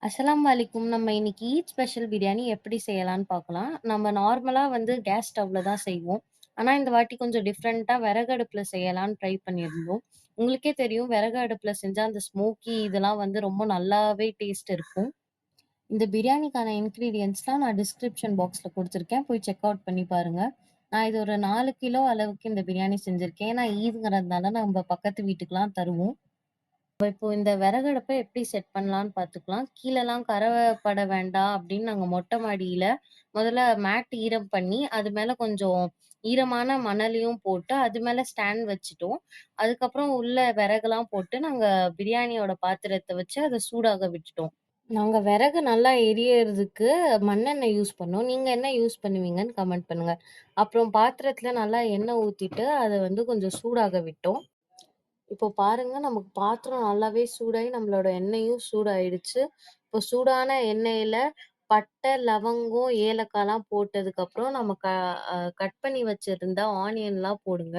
அஸ்ஸலாமு அலைக்கும். நம்ம இன்னைக்கு ஈத் ஸ்பெஷல் பிரியாணி எப்படி செய்யலான்னு பார்க்கலாம். நம்ம நார்மலா கேஸ் ஸ்டவ்ல தான் செய்வோம். ஆனா, இந்த வாட்டி கொஞ்சம் டிஃப்ரெண்ட்டா விறகு அடுப்புல செய்யலான்னு ட்ரை பண்ணியிருந்தோம். உங்களுக்கே தெரியும் விறகு அடுப்புல செஞ்சா அந்த ஸ்மோக்கி இதெல்லாம் ரொம்ப நல்லாவே டேஸ்ட் இருக்கும். இந்த பிரியாணிக்கான இன்கிரீடியன்ட்ஸ்லாம் நான் டிஸ்கிரிப்ஷன் பாக்ஸ்ல குடுத்துருக்கேன். போய் செக் அவுட் பண்ணி பாருங்க. நான் இது ஒரு 4 கிலோ அளவுக்கு இந்த பிரியாணி செஞ்சிருக்கேன். ஏன்னா ஈத்ங்கிறதுனால நம்ம பக்கத்து வீட்டுக்குலாம் தருவோம். இப்போ இந்த விறகடுப்ப எப்படி செட் பண்ணலான்னு பார்த்துக்கலாம். கீழலாம் கர பட வேண்டாம் அப்படின்னு நாங்க மொட்டை மாடியில முதல்ல மேட் ஈரம் பண்ணி, அது மேல கொஞ்சம் ஈரமான மணலையும் போட்டு, அது மேல ஸ்டாண்ட் வச்சுட்டோம். அதுக்கப்புறம் உள்ள விறகுலாம் போட்டு நாங்க பிரியாணியோட பாத்திரத்த வச்சு அத சூடாக விட்டுட்டோம். நாங்க விறகு நல்லா எரியறதுக்கு மண்ணெண்ணெய் யூஸ் பண்ணோம். நீங்க என்ன யூஸ் பண்ணுவீங்கன்னு கமெண்ட் பண்ணுங்க. அப்புறம் பாத்திரத்துல நல்லா எண்ணெய் ஊத்திட்டு, அத கொஞ்சம் சூடாக விட்டோம். இப்போ பாருங்க, நமக்கு பாத்திரம் நல்லாவே சூடாயி, நம்மளோட எண்ணெயும் சூடாயிடுச்சு. இப்போ சூடான எண்ணெயில பட்டை, லவங்கம், ஏலக்காய்லாம் போட்டதுக்கப்புறம், நம்ம கட் பண்ணி வச்சிருந்த ஆனியன்லாம் போடுங்க.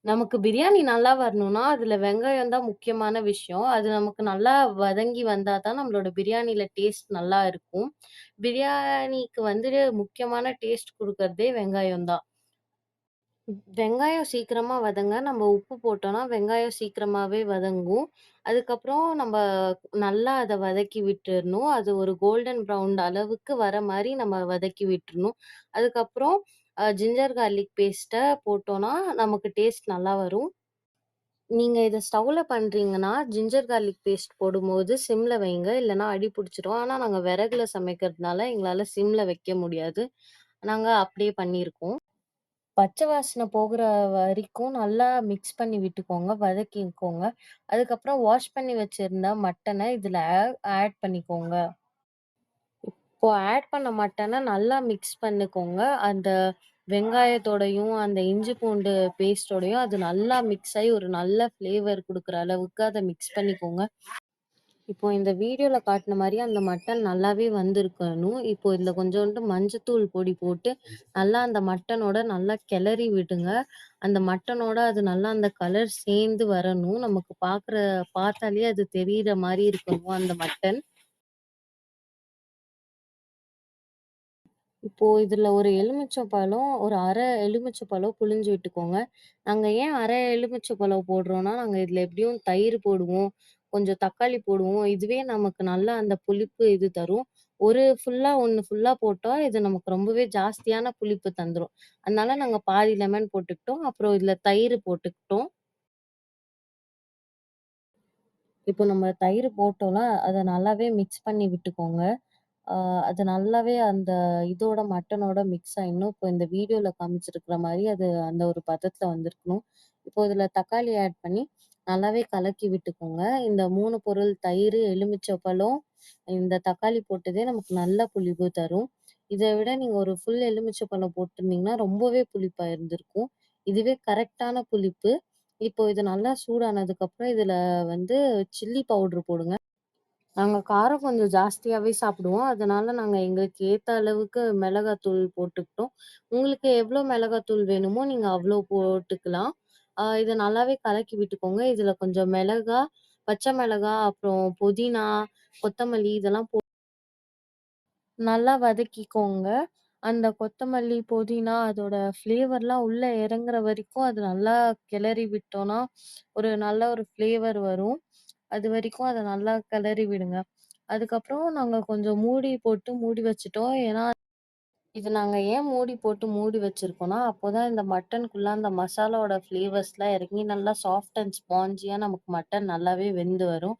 நமக்கு பிரியாணி நல்லா வரணும்னா, அதுல வெங்காயம் தான் முக்கியமான விஷயம். அது நமக்கு நல்லா வதங்கி வந்தா தான் நம்மளோட பிரியாணில டேஸ்ட் நல்லா இருக்கும். பிரியாணிக்கு முக்கியமான டேஸ்ட் குடுக்கறதே வெங்காயம் தான். வெங்காயம் சீக்கிரமா வதங்க. நம்ம உப்பு போட்டோம்னா, வெங்காயம் சீக்கிரமாவே வதங்கும். அதுக்கப்புறம் நல்லா அத வதக்கி விட்டுறணும். அது ஒரு கோல்டன் ப்ரவுன் அளவுக்கு வர மாரி நம்ம வதக்கி விட்டுறணும். அதுக்கப்புறம் ஜிஞ்சர் கார்லிக் பேஸ்ட்ட போட்டோம்னா, நமக்கு டேஸ்ட் நல்லா வரும். நீங்க இத ஸ்டவ்ல பண்றீங்கன்னா, ஜிஞ்சர் கார்லிக் பேஸ்ட் போடும்போது சிம்ல வைங்க. இல்லன்னா அடி புடிச்சிரும். ஆனா நாங்க விறகுல சமைக்கிறதுனால எங்களால சிம்ல வைக்க முடியாது. நாங்க அப்படியே பண்ணியிருக்கோம். பச்சை வாசனை போகுற வரைக்கும் நல்லா மிக்ஸ் பண்ணி விட்டுக்கோங்க. வதக்கிக்கோங்க. அதுக்கப்புறம் வாஷ் பண்ணி வச்சிருந்த மட்டன இதுல ஆட் பண்ணிக்கோங்க. இப்போ ஆட் பண்ண மட்டன நல்லா மிக்ஸ் பண்ணிக்கோங்க. அந்த வெங்காயத்தோடயும், அந்த இஞ்சி பூண்டு பேஸ்ட்டோடயும் அது நல்லா மிக்ஸ் ஆயி ஒரு நல்ல ஃப்ளேவர் குடுக்குற அளவுக்கு அத மிக்ஸ் பண்ணிக்கோங்க. இப்போ இந்த வீடியோல காட்டுன மாரியே அந்த மட்டன் நல்லாவே வந்திருக்கணும். இப்போ இதுல கொஞ்சோண்டு மஞ்சத்தூள் பொடி போட்டு, நல்லா அந்த மட்டனோட நல்லா கிளறி விடுங்க. அந்த மட்டனோட அது நல்லா அந்த கலர் சேர்ந்து வரணும். நமக்கு பார்த்தாலே அது தெரியிற மாரி இருக்கணும் அந்த மட்டன். இப்போ இதுல ஒரு எலுமிச்சம்பழம், ஒரு அரை எலுமிச்சம்பழம் புழிஞ்சு விட்டுக்கோங்க. நாங்க ஏன் அரை எலுமிச்சம்பழம் போடுறோம்னா, நாங்க இதுல எப்படியும் தயிர் போடுவோம், கொஞ்சம் தக்காளி போடுவோம். இதுவே நமக்கு நல்லா அந்த புளிப்பு இது தரும். ஒண்ணு ஃபுல்லா போட்டா, இது நமக்கு ரொம்பவே ஜாஸ்தியான புளிப்பு தந்துரும். அதனால நாங்க பாதி லெமன் போட்டுக்கிட்டோம். அப்புறம் இதுல தயிர் போட்டுக்கிட்டோம். இப்போ நம்ம தயிர் போட்டோம்ல, அத நல்லாவே மிக்ஸ் பண்ணி விட்டுக்கோங்க. ஆ அது நல்லாவே அந்த இதோட மட்டனோட மிக்ஸ் ஆயிடணும். இப்போ இந்த வீடியோல காமிச்சிருக்கிற மாரி அது அந்த ஒரு பதத்துல வந்திருக்கணும். இப்போ இதுல தக்காளி ஆட் பண்ணி நல்லாவே கலக்கி விட்டுக்கோங்க. இந்த 3 பொருள் தயிரு, எலுமிச்சப்பழம், இந்த தக்காளி போட்டதே நமக்கு நல்ல புளிப்பு தரும். இத விட நீங்க ஒரு ஃபுல் எலுமிச்சப்பழம் போட்டிருந்தீங்கன்னா, ரொம்பவே புளிப்பா இருந்திருக்கும். இதுவே கரெக்ட்டான புளிப்பு. இப்போ இது நல்லா சூடானதுக்கப்புறம் இதுல சில்லி பவுடர் போடுங்க. நாங்க காரம் கொஞ்சம் ஜாஸ்தியாவே சாப்பிடுவோம். அதனால நாங்க எங்களுக்கு ஏத்த அளவுக்கு மிளகாத்தூள் போட்டுக்கிட்டோம். உங்களுக்கு எவ்வளோ மிளகாத்தூள் வேணுமோ நீங்க அவ்வளோ போட்டுக்கலாம். இத நல்லாவே கலக்கி விட்டுக்கோங்க. இதுல கொஞ்சம் பச்சை மிளகா, அப்புறம் புதினா, கொத்தமல்லி இதெல்லாம் நல்லா வதக்கிக்கோங்க. அந்த கொத்தமல்லி, புதினா அதோட ஃப்ளேவர்லாம் உள்ள இறங்குற வரைக்கும் அது நல்லா கிளறி விட்டோம்னா, ஒரு நல்ல ஒரு ஃப்ளேவர் வரும். அதுவரைக்கும் அத நல்லா கிளறி விடுங்க. அதுக்கப்புறம் நாங்க கொஞ்சம் மூடி போட்டு மூடி வச்சுட்டோம். ஏன்னா, இது நாங்க ஏன் மூடி போட்டு மூடி வச்சிருக்கோம்னா, அப்போதான் இந்த மட்டனுக்குள்ள அந்த மசாலாவோட ஃப்ளேவர்ஸ்லாம் இறங்கி நல்லா சாஃப்ட் அண்ட் ஸ்பான்ஜியா நமக்கு மட்டன் நல்லாவே வெந்து வரும்.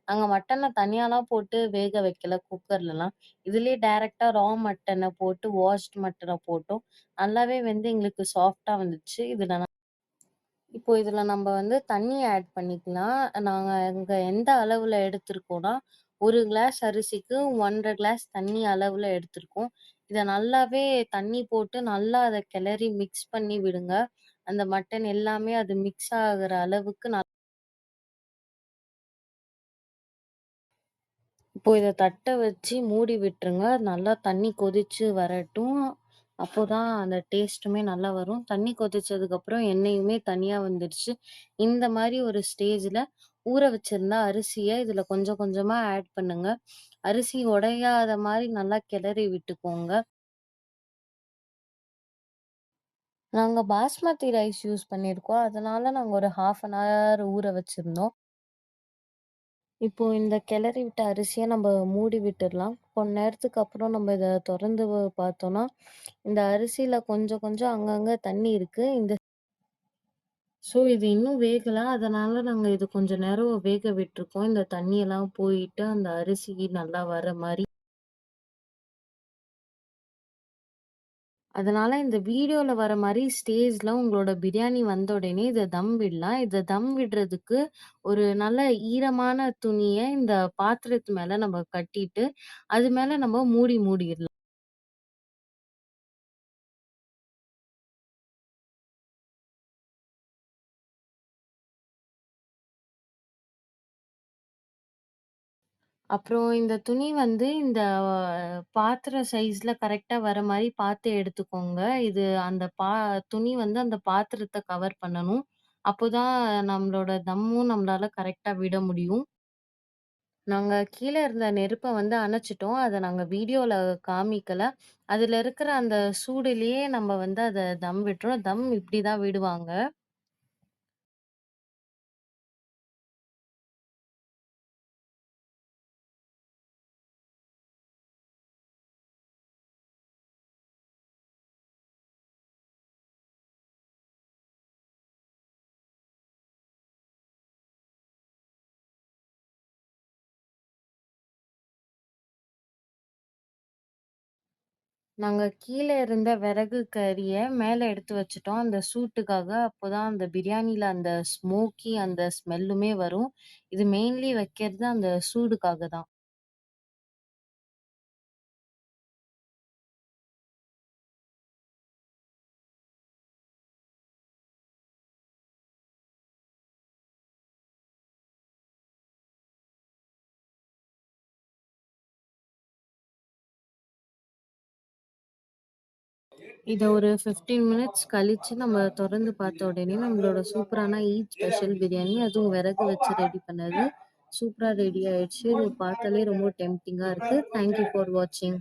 நாங்க மட்டன தனியாலாம் போட்டு வேக வைக்கல குக்கர்லலாம். இதுலயே டைரக்ட்டா மட்டன போட்டு வாஷ்ட் மட்டன போட்டோம். நல்லாவே வெந்து எங்களுக்கு சாஃப்ட்டா வந்துச்சு. இப்போ இதுல நம்ம தண்ணி ஆட் பண்ணிக்கலாம். நாங்க இங்க எந்த அளவுல எடுத்திருக்கோம்னா, 1 கிளாஸ் அரிசிக்கு 1 1/2 கிளாஸ் தண்ணி அளவுல எடுத்திருக்கோம். இத நல்லாவே தண்ணி போட்டு நல்லா அத கிளறி மிக்ஸ் பண்ணி விடுங்க. அந்த மட்டன் எல்லாமே அது மிக்ஸ் ஆகுற அளவுக்கு இப்போ இத தட்ட வச்சு மூடி விட்டுருங்க. நல்லா தண்ணி கொதிச்சு வரட்டும். அப்போதான் அந்த டேஸ்ட்டுமே நல்லா வரும். தண்ணி கொதிச்சதுக்கப்புறம் எண்ணெயுமே தனியா வந்துடுச்சு. இந்த மாரி ஒரு ஸ்டேஜ்ல ஊற வச்சிருந்த அரிசிய இதுல கொஞ்சம் கொஞ்சமா ஆட் பண்ணுங்க. அரிசி உடையாத மாரி நல்லா கிளறி விட்டுக்கோங்க. நாங்க பாஸ்மதி ரைஸ் யூஸ் பண்ணியிருக்கோம். அதனால நாங்க ஒரு 1/2 அன் ஹவர் ஊற வச்சிருந்தோம். இப்போ இந்த கிளறி விட்ட அரிசிய நம்ம மூடி விட்டுறலாம். கொஞ்ச நேரத்துக்கு அப்புறம் நம்ம இத தொறந்து பார்த்தோம்னா, இந்த அரிசியில கொஞ்சம் கொஞ்சம் அங்கங்க தண்ணி இருக்கு. இது இன்னும் வேகல. அதனால நாங்க இது கொஞ்ச நேரம் வேக விட்டுருக்கோம். இந்த தண்ணியெல்லாம் போயிட்டு அந்த அரிசி நல்லா வர மாரி. அதனால இந்த வீடியோல வர மாரி ஸ்டேஜ்ல உங்களோட பிரியாணி வந்த உடனே இத தம் விடலாம். இத தம் விடுறதுக்கு ஒரு நல்ல ஈரமான துணிய இந்த பாத்திரத்து மேல நம்ம கட்டிட்டு, அது மேல நம்ம மூடிர்லாம். அப்புறம் இந்த துணி வந்து இந்த பாத்திர சைஸ்ல கரெக்ட்டா வர மாரி பார்த்து எடுத்துக்கோங்க. இது அந்த துணி வந்து அந்த பாத்திரத்த கவர் பண்ணணும். அப்போதான் நம்மளோட தம்மும் நம்மளால கரெக்ட்டா விட முடியும். நாங்க கீழ இருந்த நெருப்ப வந்து அணைச்சுட்டோம். அத நாங்க வீடியோல காமிக்கல. அதுல இருக்கிற அந்த சூடுலயே நம்ம வந்து அத தம் விட்டுறோம். தம் இப்படிதான் விடுவாங்க. நாங்க கீழ இருந்த விறகு கரிய மேல எடுத்து வச்சுட்டோம். அந்த சூட்டுக்காக. அப்போதான் அந்த பிரியாணில அந்த ஸ்மோக்கி அந்த ஸ்மெல்லுமே வரும். இது மெயின்லி வைக்கிறது அந்த சூடுக்காக தான். இத ஒரு 15 மினிட்ஸ் கழிச்சு நம்ம தொறந்து பார்த்த உடனே நம்மளோட சூப்பரான ஈத் ஸ்பெஷல் பிரியாணி, அதுவும் விறகு வச்சு ரெடி பண்ணது, சூப்பரா ரெடி ஆயிடுச்சு. இது பார்த்தாலே ரொம்ப டெம்ப்டிங்கா இருக்கு. தேங்க் யூ ஃபார் வாட்சிங்.